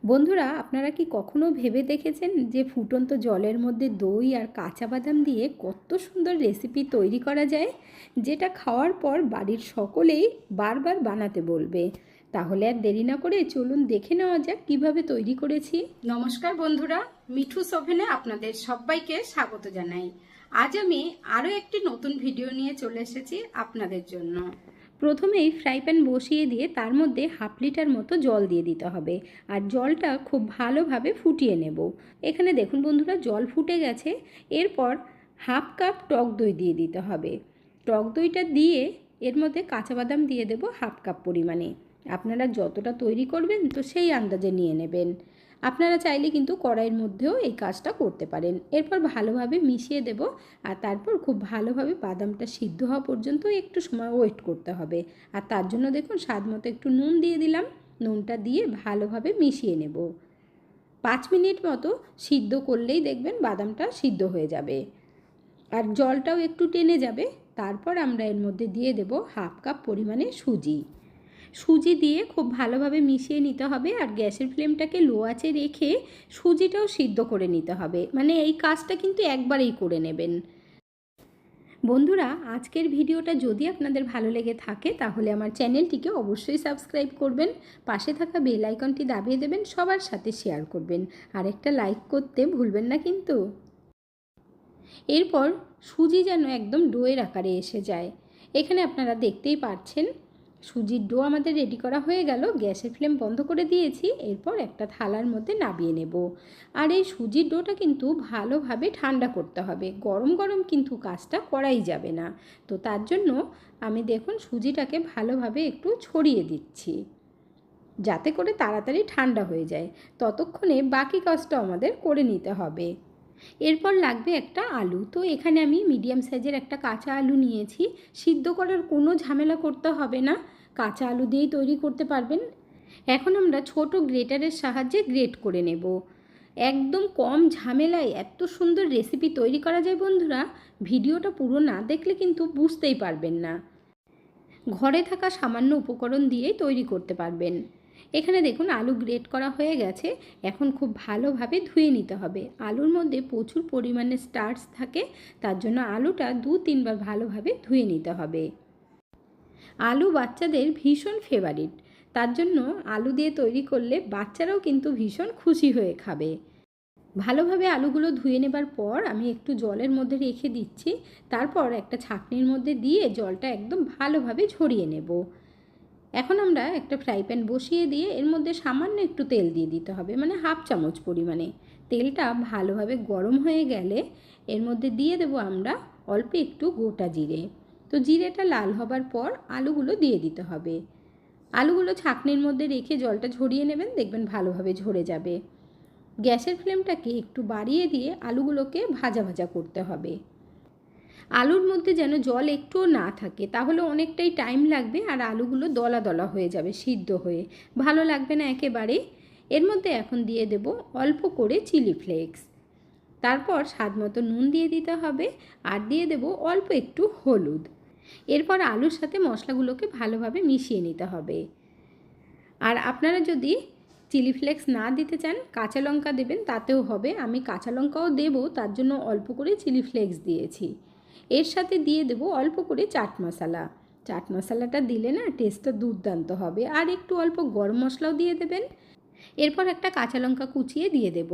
বন্ধুরা, আপনারা কি কখনো ভেবে দেখেছেন যে ফুটন্ত জলের মধ্যে দই আর কাঁচা বাদাম দিয়ে কত সুন্দর রেসিপি তৈরি করা যায়, যেটা খাওয়ার পর বাড়ির সকলেই বারবার বানাতে বলবে? তাহলে আর দেরি না করে চলুন দেখে নেওয়া যাক কিভাবে তৈরি করেছি। নমস্কার বন্ধুরা, মিঠুস ওভেনে আপনাদের সবাইকে স্বাগত জানাই। আজ আমি আরও একটি নতুন ভিডিও নিয়ে চলে এসেছি আপনাদের জন্য। প্রথমেই ফ্রাই প্যান বসিয়ে দিয়ে তার মধ্যে হাফ লিটার মতো জল দিয়ে দিতে হবে, আর জলটা খুব ভালোভাবে ফুটিয়ে নেব। এখানে দেখুন বন্ধুরা, জল ফুটে গেছে। এরপর হাফ কাপ টক দই দিয়ে দিতে হবে। টক দইটা দিয়ে এর মধ্যে কাঁচা বাদাম দিয়ে দেব হাফ কাপ পরিমাণে। আপনারা যতটা তৈরি করবেন তো সেই আন্দাজে নিয়ে নেবেন। আপনারা চাইলে কিন্তু কড়াইয়ের মধ্যেও এই কাজটা করতে পারেন। এরপর ভালোভাবে মিশিয়ে দেব, আর তারপর খুব ভালোভাবে বাদামটা সিদ্ধ হওয়া পর্যন্ত একটু সময় ওয়েট করতে হবে। আর তার জন্য দেখুন স্বাদ মতো একটু নুন দিয়ে দিলাম। নুনটা দিয়ে ভালোভাবে মিশিয়ে নেব। 5 মিনিট মতো সিদ্ধ করলেই দেখবেন বাদামটা সিদ্ধ হয়ে যাবে, আর জলটাও একটু টেনে যাবে। তারপর আমরা এর মধ্যে দিয়ে দেব হাফ কাপ পরিমাণে সুজি দিয়ে খুব ভালোভাবে মিশিয়ে নিতে হবে। আর গ্যাসের ফ্লেমটাকে লো আঁচে রেখে সুজিটাও সিদ্ধ করে নিতে হবে। মানে এই কাজটা কিন্তু একবারেই করে নেবেন। বন্ধুরা, আজকের ভিডিওটা যদি আপনাদের ভালো লেগে থাকে তাহলে আমার চ্যানেলটিকে অবশ্যই সাবস্ক্রাইব করবেন, পাশে থাকা বেল আইকনটি দাবিয়ে দেবেন, সবার সাথে শেয়ার করবেন, আর একটা লাইক করতে ভুলবেন না কিন্তু। এরপর সুজি যেন একদম ডোয়ের আকারে এসে যায়। এখানে আপনারা দেখতেই পাচ্ছেন সুজির ডো আমাদের রেডি করা হয়ে গেল। গ্যাসের ফ্লেম বন্ধ করে দিয়েছি। এরপর একটা থালার মধ্যে নামিয়ে নেব। আর এই সুজির ডোটা কিন্তু ভালোভাবে ঠান্ডা করতে হবে, গরম গরম কিন্তু কাজটা করাই যাবে না। তো তার জন্য আমি দেখুন সুজিটাকে ভালোভাবে একটু ছড়িয়ে দিচ্ছি, যাতে করে তাড়াতাড়ি ঠান্ডা হয়ে যায়। ততক্ষণে বাকি কাজটা আমাদের করে নিতে হবে। এরপর লাগবে একটা আলু। তো এখানে আমি মিডিয়াম সাইজের একটা কাঁচা আলু নিয়েছি। সিদ্ধ করার কোনো ঝামেলা করতে হবে না, কাঁচা আলু দিয়েই তৈরি করতে পারবেন। এখন আমরা ছোট গ্রেটারের সাহায্যে গ্রেট করে নেব। একদম কম ঝামেলায় এত সুন্দর রেসিপি তৈরি করা যায় বন্ধুরা, ভিডিওটা পুরো না দেখলে কিন্তু বুঝতেই পারবেন না। ঘরে থাকা সামান্য উপকরণ দিয়েই তৈরি করতে পারবেন। এখানে দেখুন আলু গ্রেট করা হয়ে গেছে। এখন খুব ভালোভাবে ধুয়ে নিতে হবে। আলুর মধ্যে প্রচুর পরিমাণে স্টার্চ থাকে, তার জন্য আলুটা 2-3 বার ভালোভাবে ধুয়ে নিতে হবে। আলু বাচ্চাদের ভীষণ ফেভারিট, তার জন্য আলু দিয়ে তৈরি করলে বাচ্চারাও কিন্তু ভীষণ খুশি হয়ে খাবে। ভালোভাবে আলুগুলো ধুয়ে নেবার পর আমি একটু জলের মধ্যে রেখে দিচ্ছি। তারপর একটা ছাঁকনির মধ্যে দিয়ে জলটা একদম ভালোভাবে ঝরিয়ে নেব। এখন আমরা একটা ফ্রাই প্যান বসিয়ে দিয়ে এর মধ্যে সামান্য একটু তেল দিয়ে দিতে হবে, মানে হাফ চামচ পরিমাণে। তেলটা ভালোভাবে গরম হয়ে গেলে এর মধ্যে দিয়ে দেব আমরা অল্প একটু গোটা জিরে। তো জিরেটা লাল হবার পর আলুগুলো দিয়ে দিতে হবে। আলুগুলো ছাঁকনির মধ্যে রেখে জলটা ঝরিয়ে নেবেন, দেখবেন ভালোভাবে ঝরে যাবে। গ্যাসের ফ্লেমটাকে একটু বাড়িয়ে দিয়ে আলুগুলোকে ভাজা ভাজা করতে হবে। আলুর মধ্যে যেন জল একটুও না থাকে, তাহলে অনেকটাই টাইম লাগবে আর আলুগুলো দলা দলা হয়ে যাবে, সিদ্ধ হয়ে ভালো লাগবে না একেবারে। এর মধ্যে এখন দিয়ে দেব অল্প করে চিলি ফ্লেক্স। তারপর স্বাদ মতো নুন দিয়ে দিতে হবে, আর দিয়ে দেব অল্প একটু হলুদ। এরপর আলুর সাথে মশলাগুলোকে ভালোভাবে মিশিয়ে নিতে হবে। আর আপনারা যদি চিলি ফ্লেক্স না দিতে চান কাঁচা লঙ্কা দেবেন, তাতেও হবে। আমি কাঁচা লঙ্কাও দেবো, তার জন্য অল্প করে চিলি ফ্লেক্স দিয়েছি। এর সাথে দিয়ে দেব অল্প করে চাট মশলা। চাট মশলাটা দিলে না টেস্টটা দুর্দান্ত হবে। আর একটু অল্প গরম মশলাও দিয়ে দেবেন। এরপর একটা কাঁচা লঙ্কা কুচিয়ে দিয়ে দেব।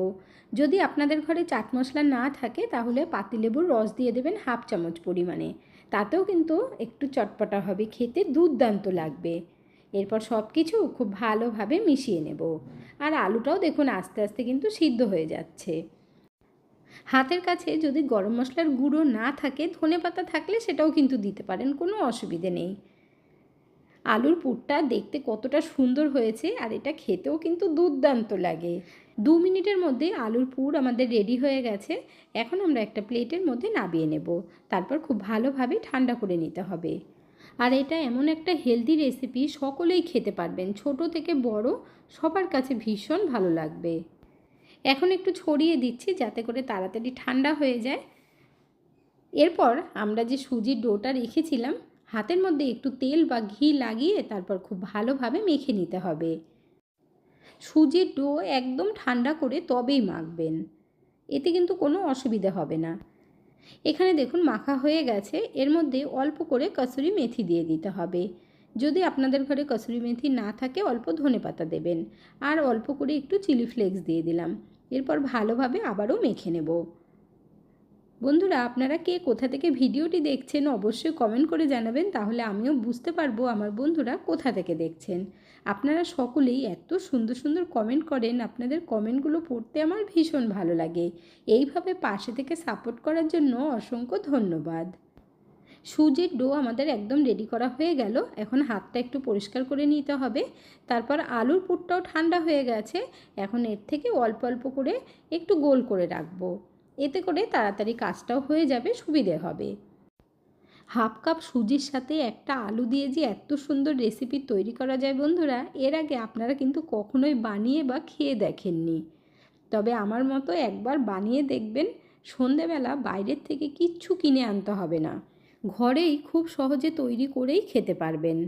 যদি আপনাদের ঘরে চাট মশলা না থাকে তাহলে পাতিলেবুর রস দিয়ে দেবেন হাফ চামচ পরিমাণে, তাতেও কিন্তু একটু চটপটা হবে, খেতে দুর্দান্ত লাগবে। এরপর সব কিছু খুব ভালোভাবে মিশিয়ে নেব। আর আলুটাও দেখুন আস্তে আস্তে কিন্তু সিদ্ধ হয়ে যাচ্ছে। হাতের কাছে যদি গরম মশলার গুঁড়ো না থাকে, ধনেপাতা থাকলে সেটাও কিন্তু দিতে পারেন, কোনো অসুবিধে নেই। আলুর পুরটা দেখতে কতটা সুন্দর হয়েছে, আর এটা খেতেও কিন্তু দুর্দান্ত লাগে। 2 মিনিটের মধ্যে আলুর পুর আমাদের রেডি হয়ে গেছে। এখন আমরা একটা প্লেটের মধ্যে নামিয়ে নেব। তারপর খুব ভালোভাবে ঠান্ডা করে নিতে হবে। আর এটা এমন একটা হেলদি রেসিপি, সকলেই খেতে পারবেন, ছোট থেকে বড় সবার কাছে ভীষণ ভালো লাগবে। এখন একটু ছড়িয়ে দিচ্ছি যাতে করে তাড়াতাড়ি ঠান্ডা হয়ে যায়। এরপর আমরা যে সুজির ডোটা রেখেছিলাম, হাতের মধ্যে একটু তেল বা ঘি লাগিয়ে তারপর খুব ভালোভাবে মেখে নিতে হবে। সুজির ডো একদম ঠান্ডা করে তবেই মাখবেন, এতে কিন্তু কোনো অসুবিধা হবে না। এখানে দেখুন মাখা হয়ে গেছে। এর মধ্যে অল্প করে কসুরি মেথি দিয়ে দিতে হবে। যদি আপনাদের ঘরে কসুরি মেথি না থাকে অল্প ধনেপাতা দেবেন, আর অল্প করে একটু চিলি ফ্লেক্স দিয়ে দিলাম। এরপর ভালোভাবে আবারও মেখে নেব। বন্ধুরা, আপনারা কে কোথা থেকে ভিডিওটি দেখছেন অবশ্যই কমেন্ট করে জানাবেন, তাহলে আমিও বুঝতে পারবো আমার বন্ধুরা কোথা থেকে দেখছেন। আপনারা সকলেই এত সুন্দর সুন্দর কমেন্ট করেন, আপনাদের কমেন্টগুলো পড়তে আমার ভীষণ ভালো লাগে। এইভাবে পাশে থেকে সাপোর্ট করার জন্য অসংখ্য ধন্যবাদ। সুজির ডো আমাদের একদম রেডি করা হয়ে গেল। এখন হাতটা একটু পরিষ্কার করে নিতে হবে। তারপর আলুর পুরটাও ঠান্ডা হয়ে গেছে। এখন এর থেকে অল্প অল্প করে একটু গোল করে রাখবো, এতে করে তাড়াতাড়ি কাজটাও হয়ে যাবে, সুবিধে হবে। হাফ কাপ সুজির সাথে একটা আলু দিয়ে যে এত সুন্দর রেসিপি তৈরি করা যায় বন্ধুরা, এর আগে আপনারা কিন্তু কখনোই বানিয়ে বা খেয়ে দেখেননি। তবে আমার মতো একবার বানিয়ে দেখবেন। সন্ধেবেলা বাইরের থেকে কিচ্ছু কিনে আনতে হবে না, ঘরেই খুব সহজে তৈরি করেই খেতে পারবেন।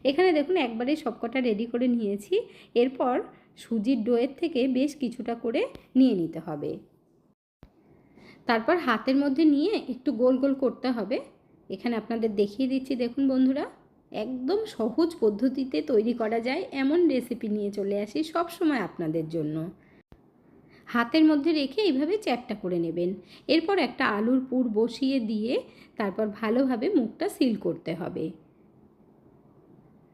এখানে দেখুন একবারেই সবকটা রেডি করে নিয়েছি। এরপর সুজির ডোয়ের থেকে বেশ কিছুটা করে নিয়ে নিতে হবে। তারপর হাতের মধ্যে নিয়ে একটু গোল গোল করতে হবে। এখানে আপনাদের দেখিয়ে দিচ্ছি, দেখুন বন্ধুরা, একদম সহজ পদ্ধতিতে তৈরি করা যায় এমন রেসিপি নিয়ে চলে আসি সব সময় আপনাদের জন্য। হাতের মধ্যে রেখে এইভাবে চ্যাপটা করে নেবেন। এরপর একটা আলুর পুর বসিয়ে দিয়ে তারপর ভালোভাবে মুখটা সিল করতে হবে।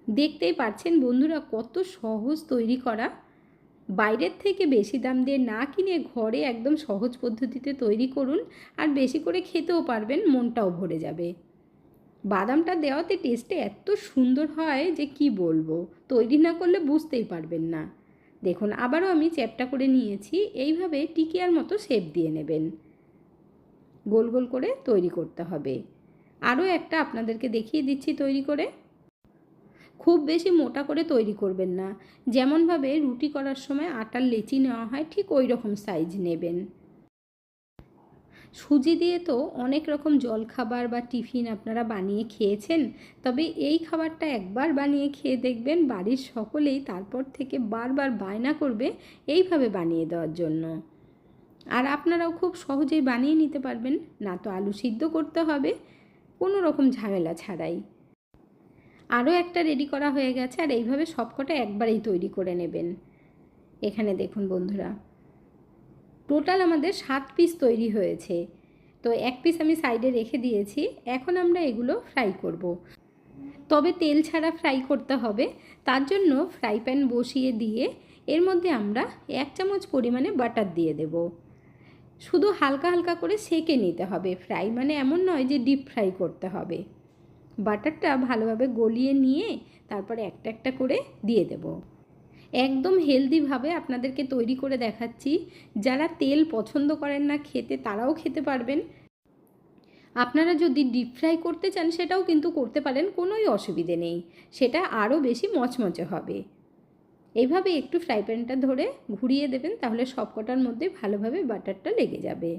দেখতেই পাচ্ছেন বন্ধুরা কত সহজ তৈরি করা। বাইরের থেকে বেশি দাম দিয়ে না কিনে ঘরে একদম সহজ পদ্ধতিতে তৈরি করুন, আর বেশি করে খেতেও পারবেন, মনটাও ভরে যাবে। বাদামটা দেওয়াতে টেস্টে এত সুন্দর হয় যে কি বলবো, তৈরি না করলে বুঝতেই পারবেন না। দেখুন আবারও আমি চ্যাপটা করে নিয়েছি। এইভাবে টিকিয়ার মতো শেপ দিয়ে নেবেন, গোল গোল করে তৈরি করতে হবে। আরও একটা আপনাদেরকে দেখিয়ে দিচ্ছি তৈরি করে। খুব বেশি মোটা করে তৈরি করবেন না, যেমনভাবে রুটি করার সময় আটার লেচি নেওয়া হয় ঠিক ওই রকম সাইজ নেবেন। সুজি দিয়ে তো অনেক রকম জলখাবার বা টিফিন আপনারা বানিয়ে খেয়েছেন, তবে এই খাবারটা একবার বানিয়ে খেয়ে দেখবেন, বাড়ির সকলেই তারপর থেকে বারবার বায়না করবে এইভাবে বানিয়ে দেওয়ার জন্য। আর আপনারাও খুব সহজেই বানিয়ে নিতে পারবেন, না তো আলু সিদ্ধ করতে হবে, কোনো রকম ঝামেলা ছাড়াই। আরও একটা রেডি করা হয়ে গেছে, আর এইভাবে সবকটা একবারেই তৈরি করে নেবেন। এখানে দেখুন বন্ধুরা, টোটাল আমাদের 7 পিস তৈরি হয়েছে। তো 1 পিস আমি সাইডে রেখে দিয়েছি। এখন আমরা এগুলো ফ্রাই করব। তবে তেল ছাড়া ফ্রাই করতে হবে। তার জন্য ফ্রাই প্যান বসিয়ে দিয়ে এর মধ্যে আমরা 1 চামচ পরিমাণে বাটার দিয়ে দেব। শুধু হালকা হালকা করে সেঁকে নিতে হবে। ফ্রাই মানে এমন নয় যে ডিপ ফ্রাই করতে হবে। বাটারটা ভালোভাবে গলিয়ে নিয়ে তারপরে একটা একটা করে দিয়ে দেব। একদম হেলদিভাবে আপনাদেরকে তৈরি করে দেখাচ্ছি। যারা তেল পছন্দ করেন না খেতে, তারাও খেতে পারবেন। আপনারা যদি ডিপ ফ্রাই করতে চান সেটাও কিন্তু করতে পারেন, কোনোই অসুবিধে নেই, সেটা আরও বেশি মচমচে হবে। এইভাবে একটু ফ্রাই প্যানটা ধরে ঘুরিয়ে দেবেন, তাহলে সবকটার মধ্যে ভালোভাবে বাটারটা লেগে যাবে।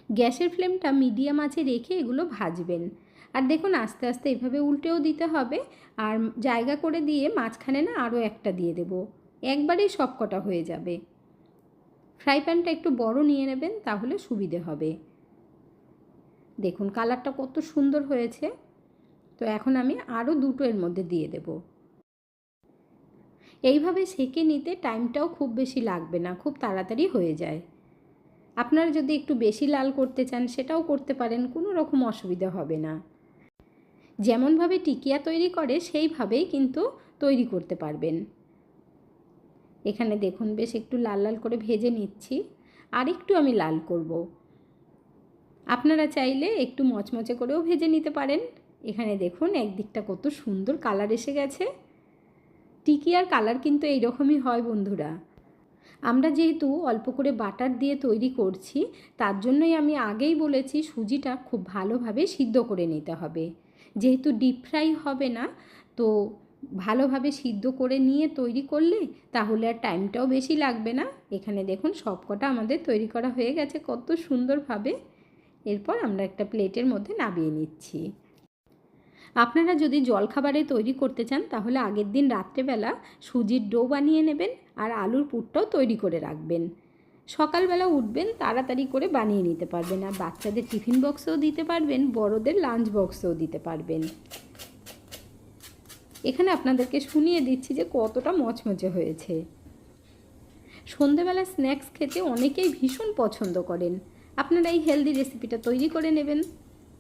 গ্যাসের ফ্লেমটা মিডিয়াম আঁচে রেখে এগুলো ভাজবেন। আর দেখুন আস্তে আস্তে এভাবে উল্টেও দিতে হবে, আর জায়গা করে দিয়ে মাঝখানে না আরও একটা দিয়ে দেব, একবারেই সবকটা হয়ে যাবে। ফ্রাই প্যানটা একটু বড় নিয়ে নেবেন, তাহলে সুবিধে হবে। দেখুন কালারটা কত সুন্দর হয়েছে। তো এখন আমি আরও দুটো এর মধ্যে দিয়ে দেব। এইভাবে সেঁকে নিতে টাইমটাও খুব বেশি লাগবে না, খুব তাড়াতাড়ি হয়ে যায়। আপনারা যদি একটু বেশি লাল করতে চান সেটাও করতে পারেন, কোনো রকম অসুবিধা হবে না। যেমনভাবে টিকিয়া তৈরি করে সেইভাবেই কিন্তু তৈরি করতে পারবেন। এখানে দেখুন বেশ একটু লাল লাল করে ভেজে নিচ্ছি, আর একটু আমি লাল করব। আপনারা চাইলে একটু মচমচে করেও ভেজে নিতে পারেন। এখানে দেখুন একদিকটা কত সুন্দর কালার এসে গেছে। টিকিয়ার কালার কিন্তু এইরকমই হয় বন্ধুরা। আমরা যেহেতু অল্প করে বাটার দিয়ে তৈরি করছি, তার জন্যই আমি আগেই বলেছি সুজিটা খুব ভালোভাবে সিদ্ধ করে নিতে হবে। যেহেতু ডিপ ফ্রাই হবে না, তো ভালোভাবে সিদ্ধ করে নিয়ে তৈরি করলে তাহলে আর টাইমটাও বেশি লাগবে না। এখানে দেখুন সবকটা আমাদের তৈরি করা হয়ে গেছে কত সুন্দরভাবে। এরপর আমরা একটা প্লেটের মধ্যে নামিয়ে নিচ্ছি। আপনারা যদি জলখাবারে তৈরি করতে চান তাহলে আগের দিন রাত্রেবেলা সুজির ডো বানিয়ে নেবেন আর আলুর পুরটাও তৈরি করে রাখবেন। সকালবেলা উঠবেন, তাড়াতাড়ি করে বানিয়ে নিতে পারবেন, আর বাচ্চাদের টিফিন বক্সেও দিতে পারবেন, বড়দের লাঞ্চ বক্সেও দিতে পারবেন। এখানে আপনাদেরকে শুনিয়ে দিচ্ছি যে কতটা মচমচে হয়েছে। সন্ধেবেলা স্ন্যাক্স খেতে অনেকেই ভীষণ পছন্দ করেন। আপনারা এই হেলদি রেসিপিটা তৈরি করে নেবেন,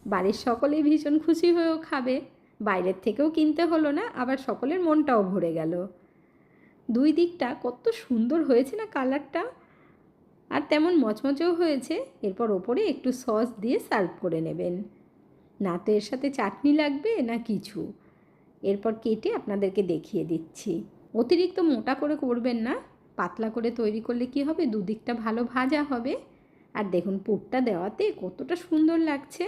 বাড়ির সকলেই ভীষণ খুশি হয়েও খাবে, বাইরের থেকেও কিনতে হলো না, আবার সকলের মনটাও ভরে গেল। দুই দিকটা কত সুন্দর হয়েছে না কালারটা, আর তেমন মচমচেও হয়েছে। এরপর ওপরে একটু সস দিয়ে সার্ভ করে নেবেন। না তো এর সাথে চাটনি লাগবে না কিছু। এরপর কেটে আপনাদেরকে দেখিয়ে দিচ্ছি। অতিরিক্ত মোটা করে করবেন না, পাতলা করে তৈরি করলে কি হবে, দুদিকটা ভালো ভাজা হবে। আর দেখুন পুরটা দেওয়াতে কতটা সুন্দর লাগছে।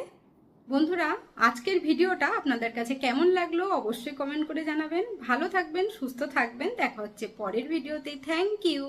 বন্ধুরা, আজকের ভিডিওটা আপনাদের কাছে কেমন লাগলো অবশ্যই কমেন্ট করে জানাবেন। ভালো থাকবেন, সুস্থ থাকবেন, দেখা হচ্ছে পরের ভিডিওতে। Thank you.